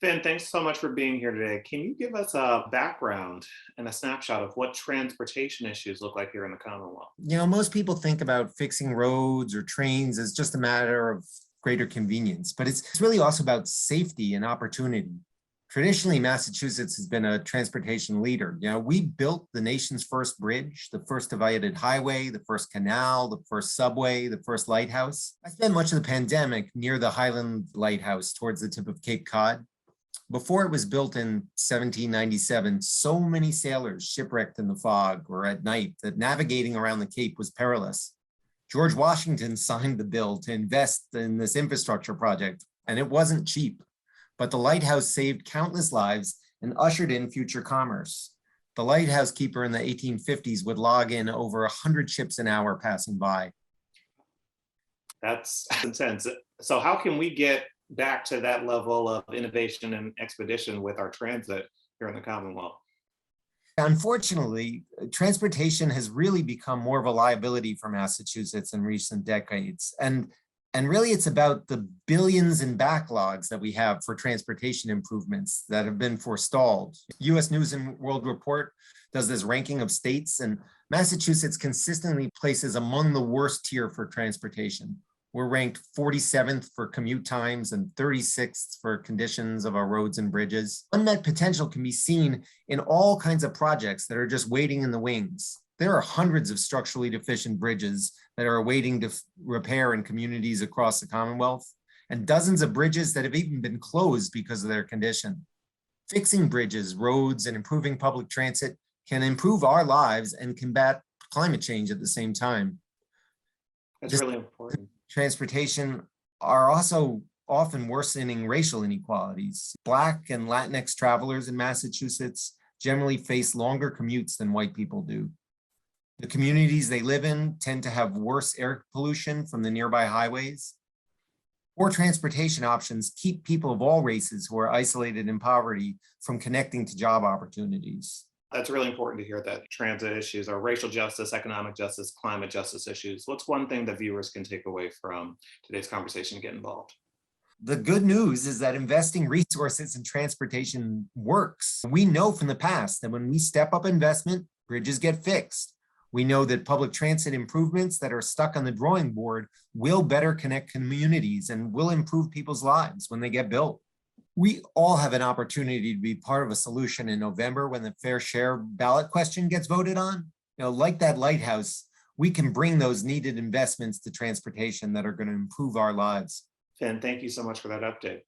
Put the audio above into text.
Finn, thanks so much for being here today. Can you give us a background and a snapshot of what transportation issues look like here in the Commonwealth? Most people think about fixing roads or trains as just a matter of greater convenience, but it's really also about safety and opportunity. Traditionally, Massachusetts has been a transportation leader. We built the nation's first bridge, the first divided highway, the first canal, the first subway, the first lighthouse. I spent much of the pandemic near the Highland Lighthouse towards the tip of Cape Cod. Before it was built in 1797, so many sailors shipwrecked in the fog or at night that navigating around the Cape was perilous. George Washington signed the bill to invest in this infrastructure project, and it wasn't cheap. But the lighthouse saved countless lives and ushered in future commerce. The lighthouse keeper in the 1850s would log in over 100 ships an hour passing by. That's intense. So, how can we get back to that level of innovation and expedition with our transit here in the Commonwealth? Unfortunately, transportation has really become more of a liability for Massachusetts in recent decades. And really, it's about the billions in backlogs that we have for transportation improvements that have been forestalled. US News and World Report does this ranking of states, and Massachusetts consistently places among the worst tier for transportation. We're ranked 47th for commute times and 36th for conditions of our roads and bridges. Unmet potential can be seen in all kinds of projects that are just waiting in the wings. There are hundreds of structurally deficient bridges that are awaiting repair in communities across the Commonwealth, and dozens of bridges that have even been closed because of their condition. Fixing bridges, roads, and improving public transit can improve our lives and combat climate change at the same time. That's really important. Transportation are also often worsening racial inequalities. Black and Latinx travelers in Massachusetts generally face longer commutes than white people do. The communities they live in tend to have worse air pollution from the nearby highways. Poor transportation options keep people of all races who are isolated in poverty from connecting to job opportunities. That's really important to hear that transit issues are racial justice, economic justice, climate justice issues. What's one thing that viewers can take away from today's conversation to get involved? The good news is that investing resources in transportation works. We know from the past that when we step up investment, bridges get fixed. We know that public transit improvements that are stuck on the drawing board will better connect communities and will improve people's lives when they get built. We all have an opportunity to be part of a solution in November when the fair share ballot question gets voted on. Like that lighthouse, we can bring those needed investments to transportation that are going to improve our lives. Finn, thank you so much for that update.